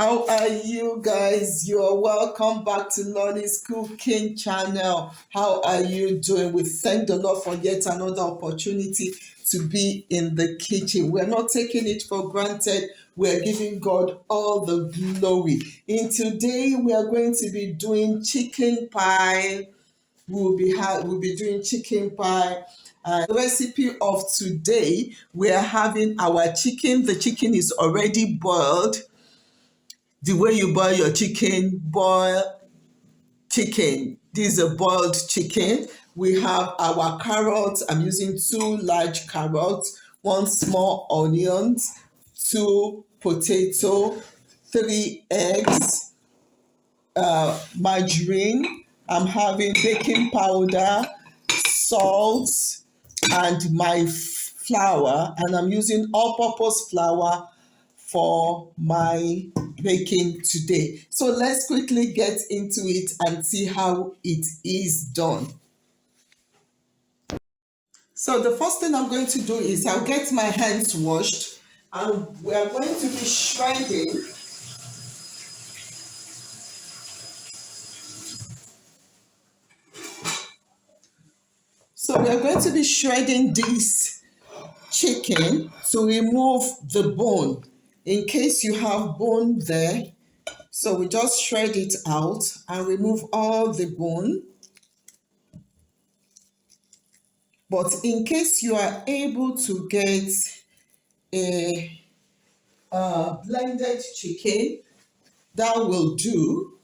How are you guys? You're welcome back to Lolly's Cooking Channel. How are you doing? We thank the Lord for yet another opportunity to be in the kitchen. We're not taking it for granted. We're giving God all the glory. In today, we are going to be doing chicken pie. We'll be doing chicken pie. The recipe of today, we are having our chicken. The chicken is already boiled. The way you boil your chicken, boil chicken. This is a boiled chicken. We have our carrots. I'm using 2 large carrots, 1 small onions, 2 potato, 3 eggs, margarine. I'm having baking powder, salt, and my flour. And I'm using all-purpose flour for my baking today. So let's quickly get into it and see how it is done. So the first thing I'm going to do is I'll get my hands washed and we are going to be shredding. So we are going to be shredding this chicken to remove the bone in case you have bone there. So we just shred it out and remove all the bone. But in case you are able to get a blended chicken, that will do.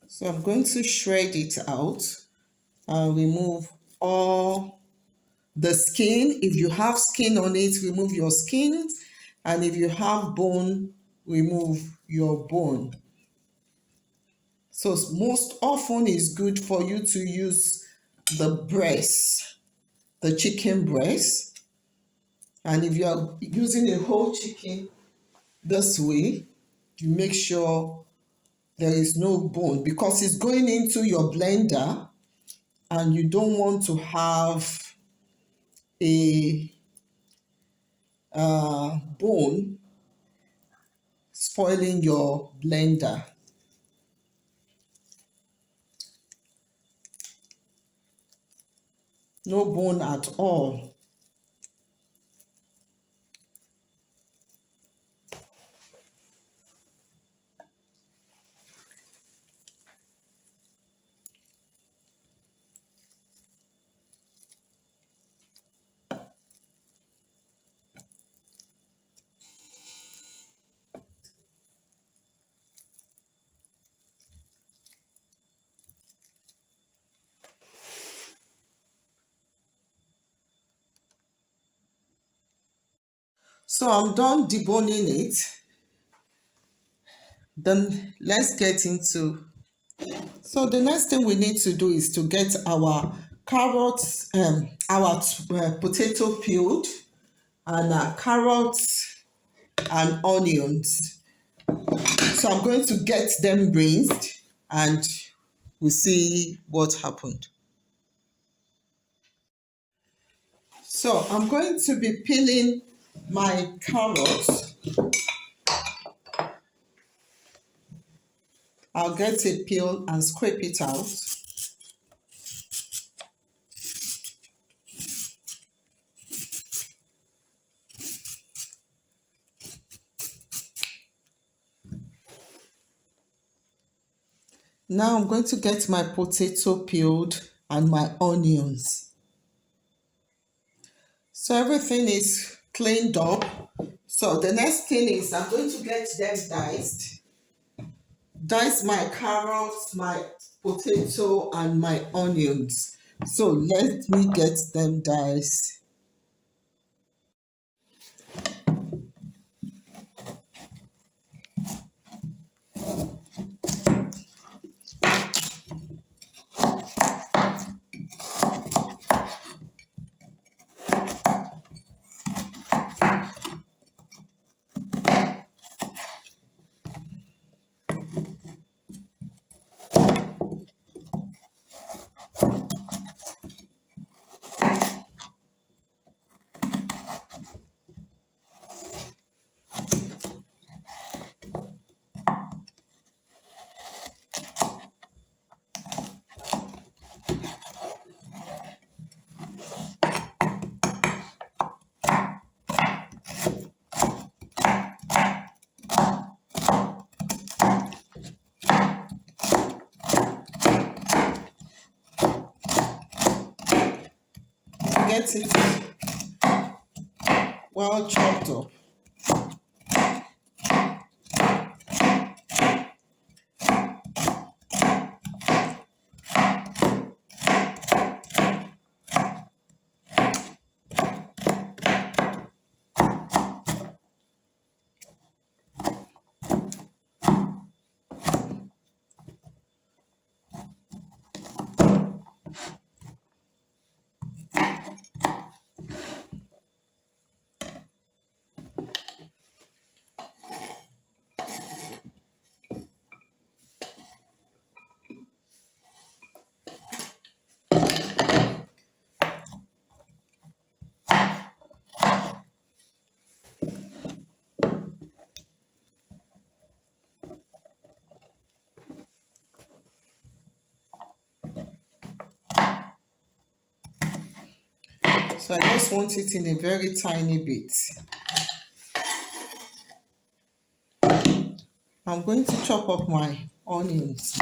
So I'm going to shred it out and remove all the skin. If you have skin on it, remove your skin. And if you have bone, remove your bone. So most often it's good for you to use the breast, the chicken breast. And if you are using a whole chicken this way, you make sure there is no bone because it's going into your blender and you don't want to have a bone spoiling your blender. No bone at all. So I'm done deboning it. Then let's get into. So the next thing we need to do is to get our carrots, our potato peeled, and our carrots and onions. So I'm going to get them rinsed and we'll see what happened. So I'm going to be peeling my carrots. I'll get a peel and scrape it out. Now I'm going to get my potato peeled and my onions. So everything is cleaned up. So the next thing is I'm going to get them diced. Dice my carrots, my potato, and my onions. So let me get them diced. get it well chopped up. So I just want it in a very tiny bit. I'm going to chop up my onions.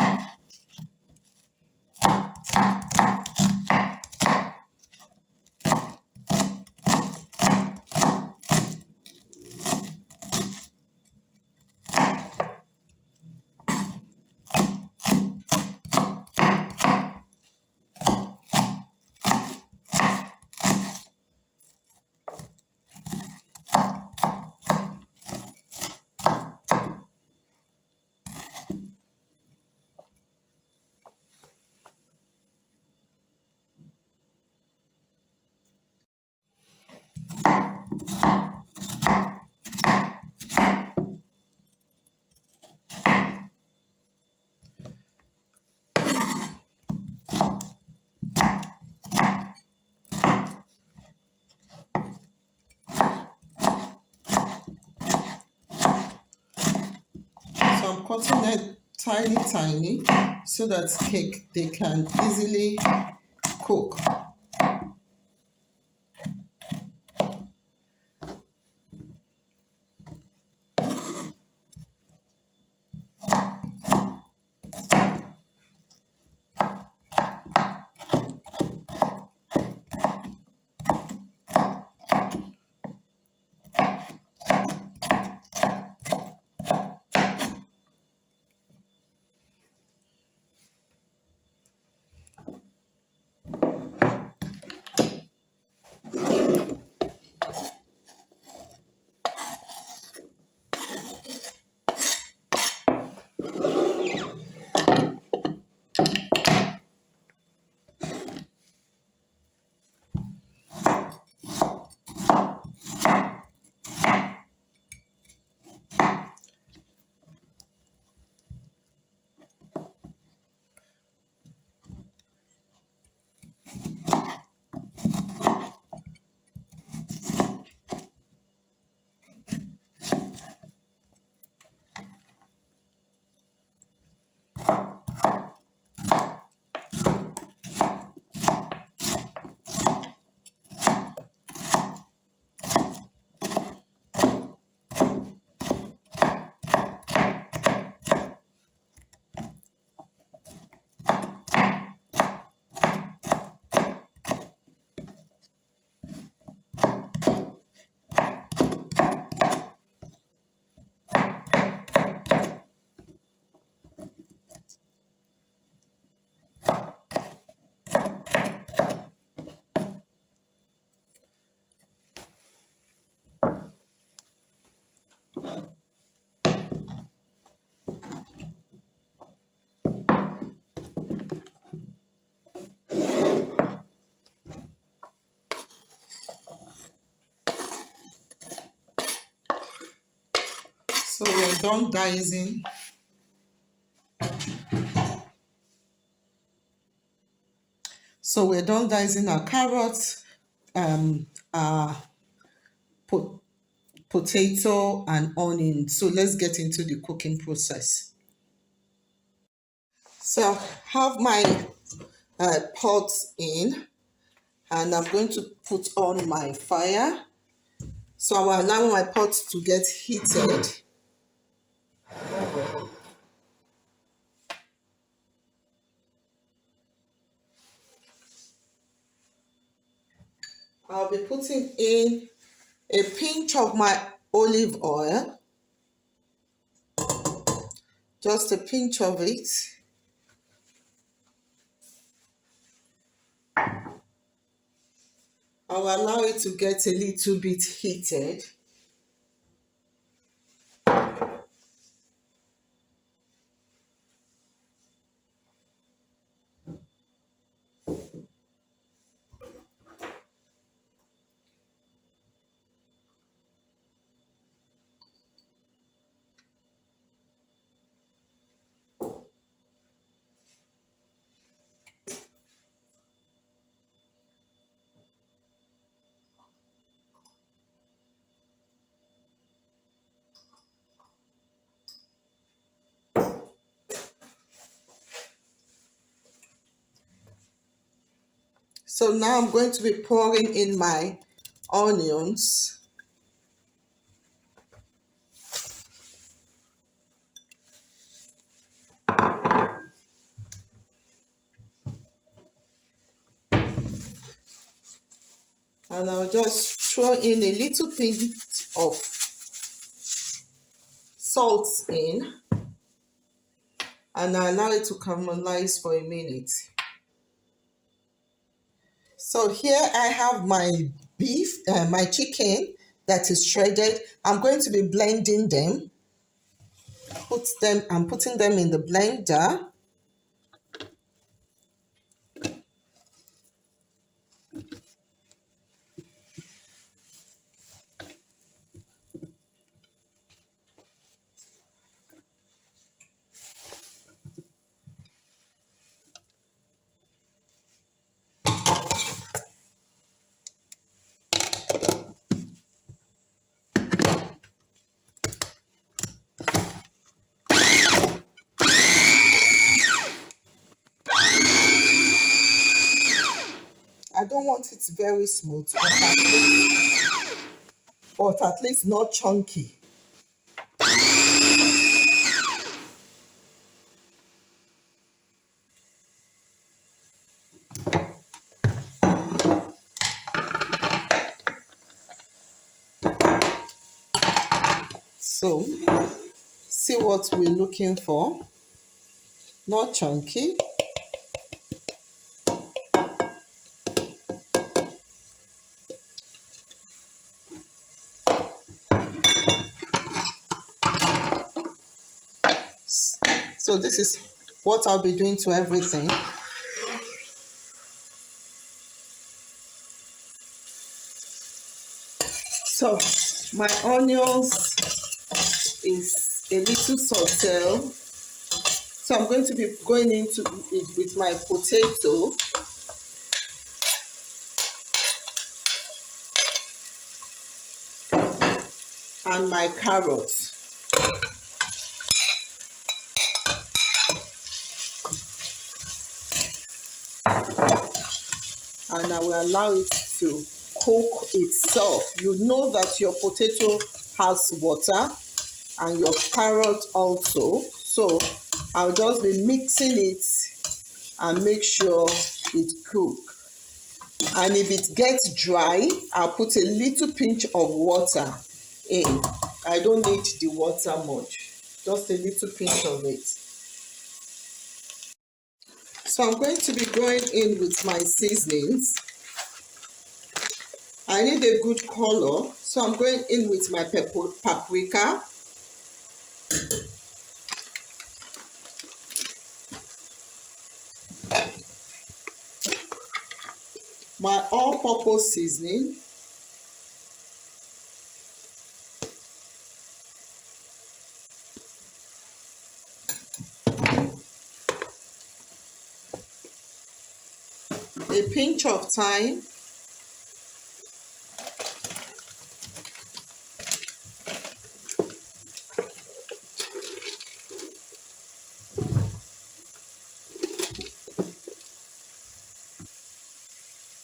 So I'm cutting it tiny so that they can easily cook. So we're done dicing. So we're done dicing our carrots, our potato and onion. So let's get into the cooking process. So I have my pot in, and I'm going to put on my fire. So I will allow my pot to get heated. I'll be putting in a pinch of my olive oil, just a pinch of it. I'll allow it to get a little bit heated. So now I'm going to be pouring in my onions. And I'll just throw in a little pinch of salt in, and I allow it to caramelize for a minute. So here I have my beef, my chicken that is shredded. I'm going to be blending them. I'm putting them in the blender. I don't want it very smooth, but at least not chunky. So, see what we're looking for. Not chunky. So this is what I'll be doing to everything. So my onions is a little sauteed. So I'm going to be going into it with my potato. And my carrots. And I will allow it to cook itself. You know that your potato has water and your carrot also. So I'll just be mixing it and make sure it cooks. And if it gets dry, I'll put a little pinch of water in. I don't need the water much, just a little pinch of it. So I'm going to be going in with my seasonings. I need a good color, so I'm going in with my paprika. My all-purpose seasoning. A pinch of thyme.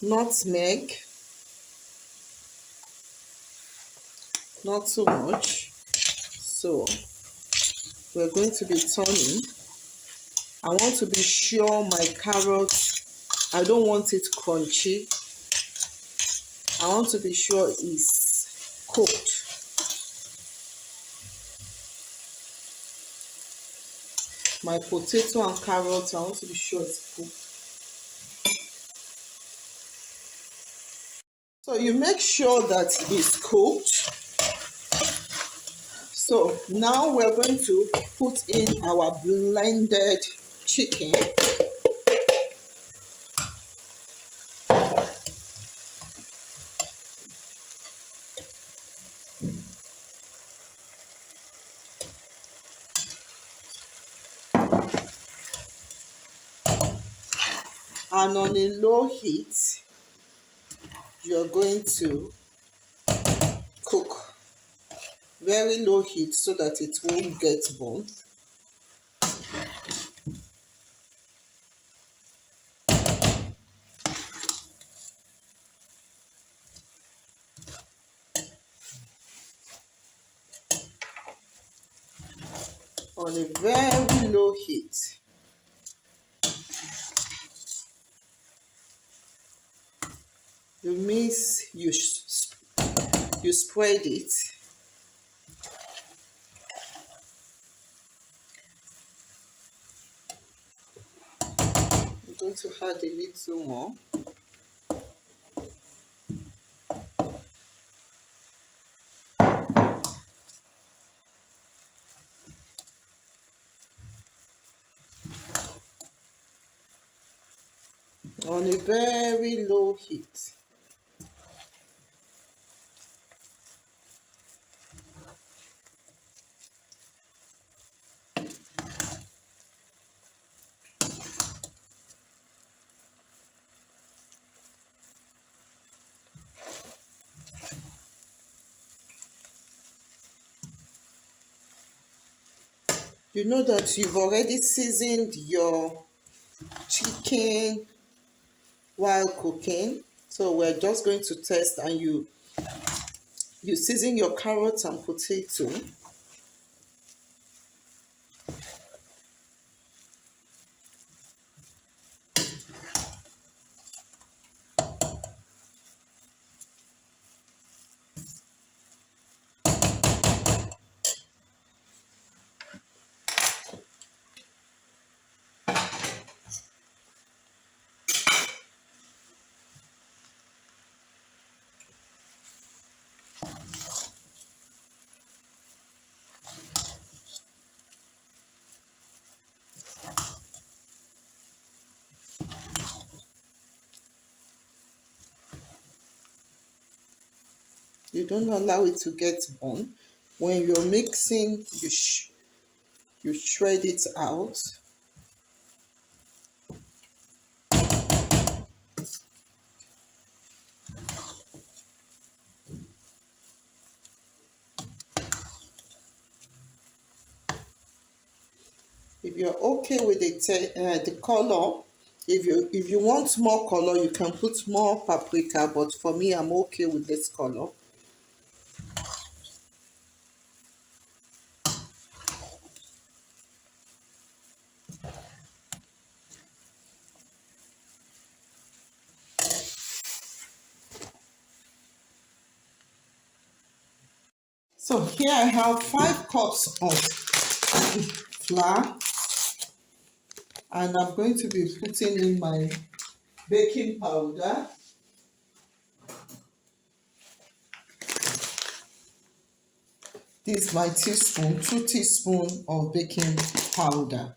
Nutmeg. Not too much. So we're going to be turning. I want to be sure my carrots, I don't want it crunchy. I want to be sure it's cooked. My potato and carrots, I want to be sure it's cooked. So you make sure that it's cooked. So now we're going to put in our blended chicken. And on a low heat, you're going to cook. Very low heat so that it won't get burned. On a very low heat. You mix, you spread it. I'm going to add a little more. On a very low heat. You know that you've already seasoned your chicken while cooking. So we're just going to test, and you season your carrots and potato. You don't allow it to get burnt. When you're mixing, you shred it out. If you're okay with the color, if you want more color, you can put more paprika. But for me, I'm okay with this color. So here I have 5 cups of flour, and I'm going to be putting in my baking powder. This is my teaspoon, 2 teaspoons of baking powder.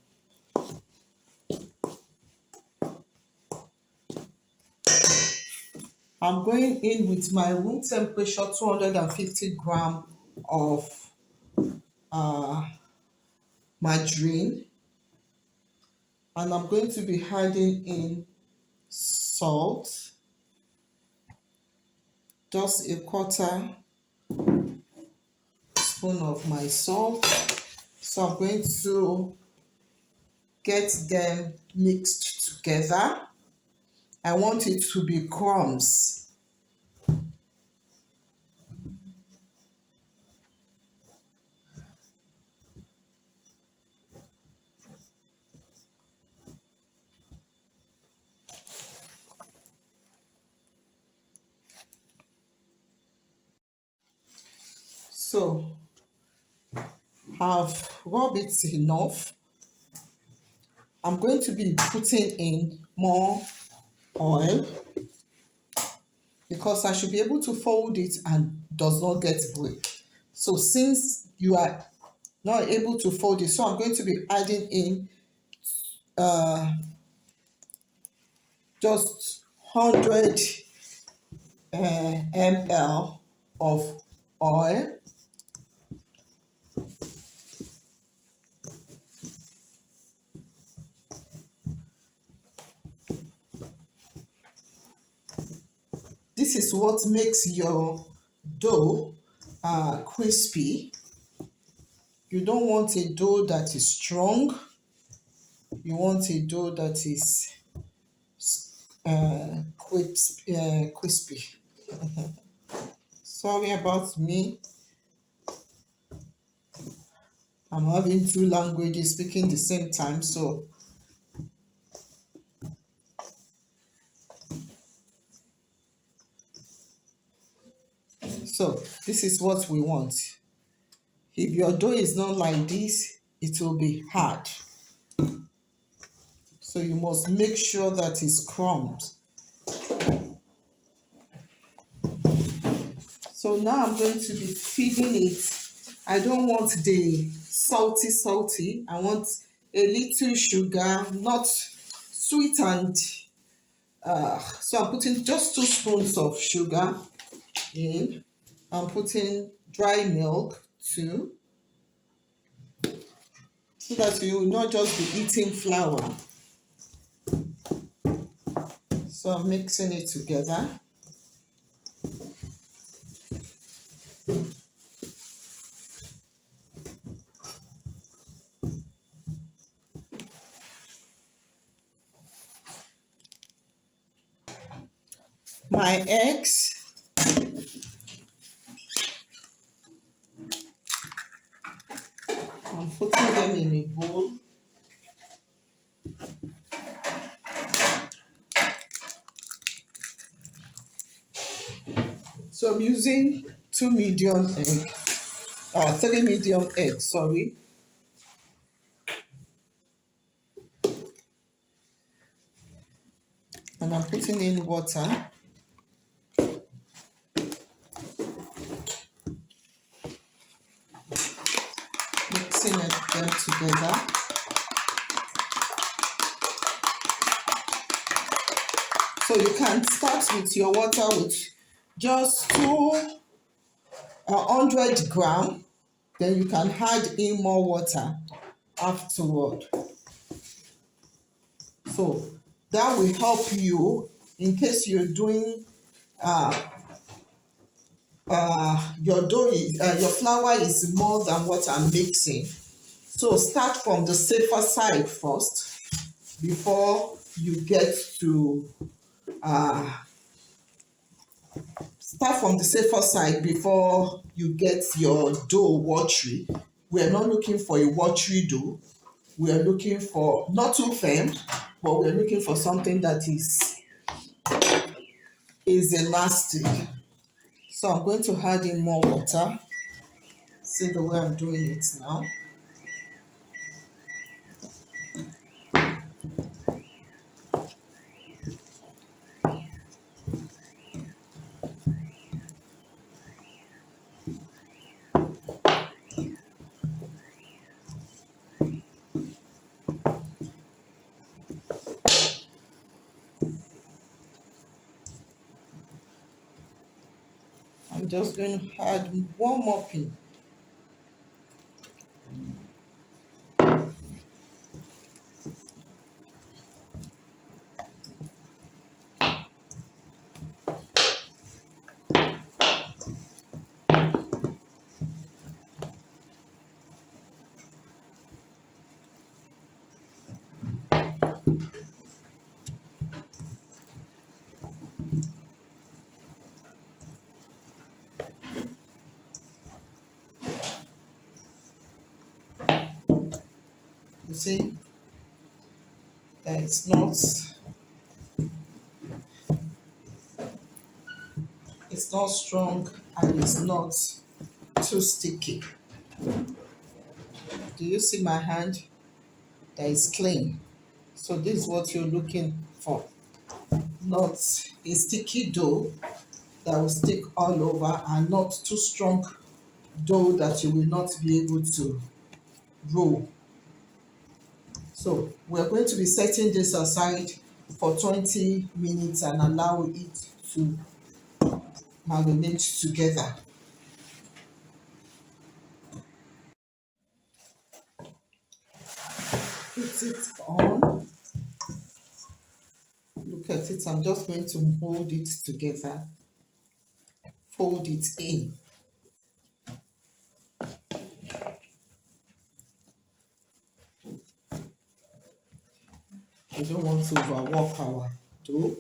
I'm going in with my room temperature 250 grams of margarine, and I'm going to be adding in salt, just a quarter spoon of my salt. So I'm going to get them mixed together. I want it to be crumbs. So I've rubbed it enough. I'm going to be putting in more oil because I should be able to fold it and does not get break. So since you are not able to fold it, so I'm going to be adding in just 100 ml of oil. This is what makes your dough crispy. You don't want a dough that is strong. You want a dough that is crispy. Sorry about me. I'm having two languages speaking the same time, so this is what we want. If your dough is not like this, it will be hard. So you must make sure that it's crumbs. So now I'm going to be feeding it. I don't want the salty. I want a little sugar, not sweet and so I'm putting just 2 spoons of sugar in. I'm putting dry milk too, so that you will not just be eating flour. So I'm mixing it together. My eggs. I'm putting them in a bowl. So I'm using 3 medium eggs, sorry. And I'm putting in water. Mixing them together. So you can start with your water with just 200 grams. Then you can add in more water afterward. So that will help you in case you're doing your flour is more than what I'm mixing. So start from the safer side first before you get to your dough watery. We are not looking for a watery dough. We are looking for not too firm, but we're looking for something that is elastic. So I'm going to add in more water. See the way I'm doing it now. I'm just going to add one more pin. You see, it's not strong and it's not too sticky. Do you see my hand? That is clean. So this is what you're looking for. Not a sticky dough that will stick all over, and not too strong dough that you will not be able to roll. So we're going to be setting this aside for 20 minutes and allow it to marinate together. Put it on. Look at it. I'm just going to hold it together. Fold it in. We don't want to overwork our dough.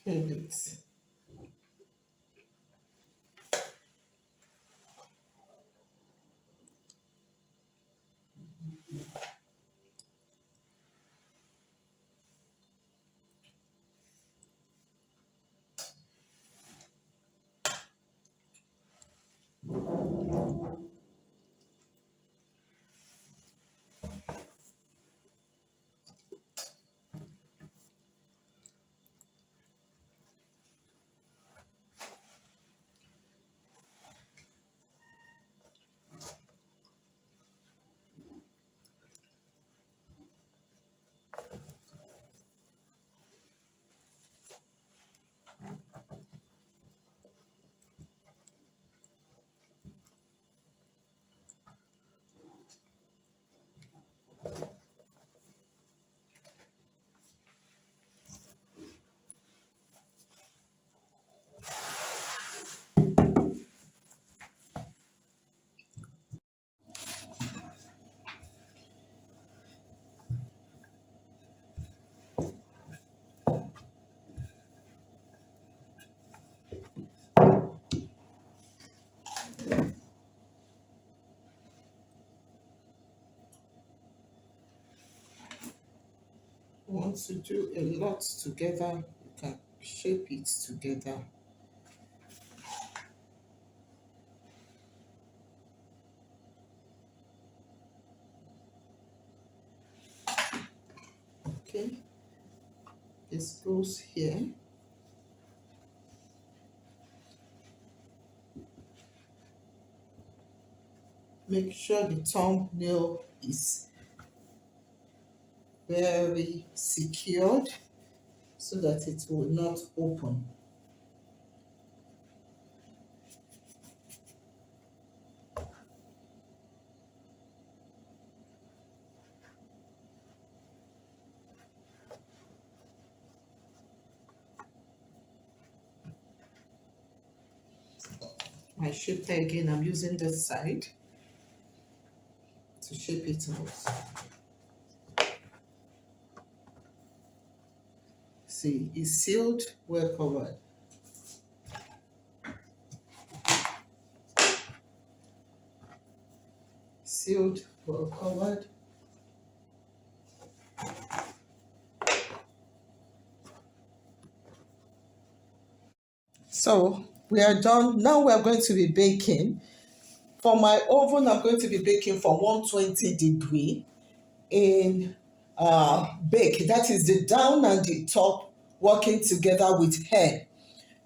Hold it. Once you do a lot together, you can shape it together. Okay, this goes here. Make sure the thumbnail is very secured so that it will not open. My shaper again, I'm using this side to shape it out. See, it's sealed, well covered. Sealed, well covered. So we are done. Now we are going to be baking. For my oven, I'm going to be baking for 120 degree in bake. That is the down and the top working together with hair.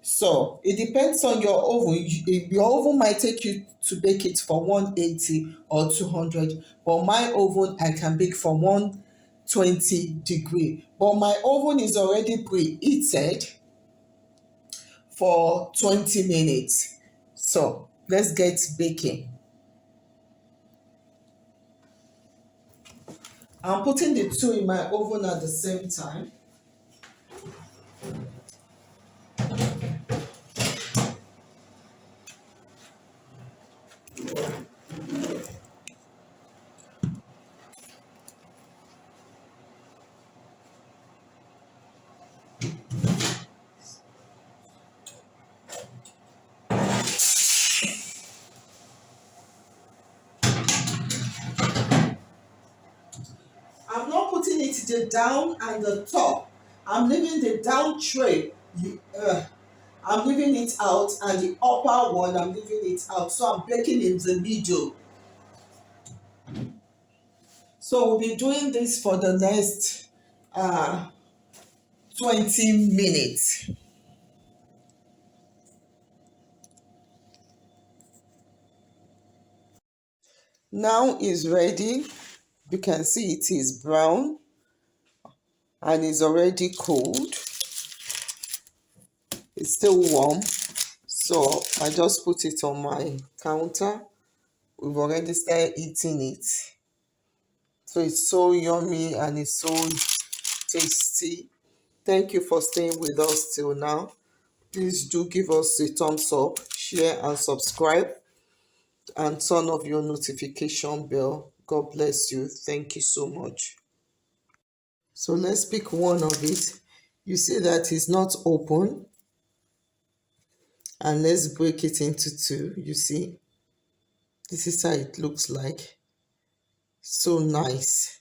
So it depends on your oven. Your oven might take you to bake it for 180 or 200, but my oven I can bake for 120 degree. But my oven is already preheated for 20 minutes. So let's get baking. I'm putting the two in my oven at the same time. I'm not putting it the down and the top. I'm leaving the down tray. I'm leaving it out, and the upper one I'm leaving it out. So I'm baking in the middle. So we'll be doing this for the next uh, 20 minutes. Now it's ready. You can see it is brown and it's already cold. It's still warm. So I just put it on my counter. We've already started eating it. So it's so yummy and it's so tasty. Thank you for staying with us till now. Please do give us a thumbs up, share and subscribe, and turn off your notification bell. God bless you. Thank you so much. So let's pick one of it. You see that it's not open, and let's break it into two. You see, this is how it looks like. So nice.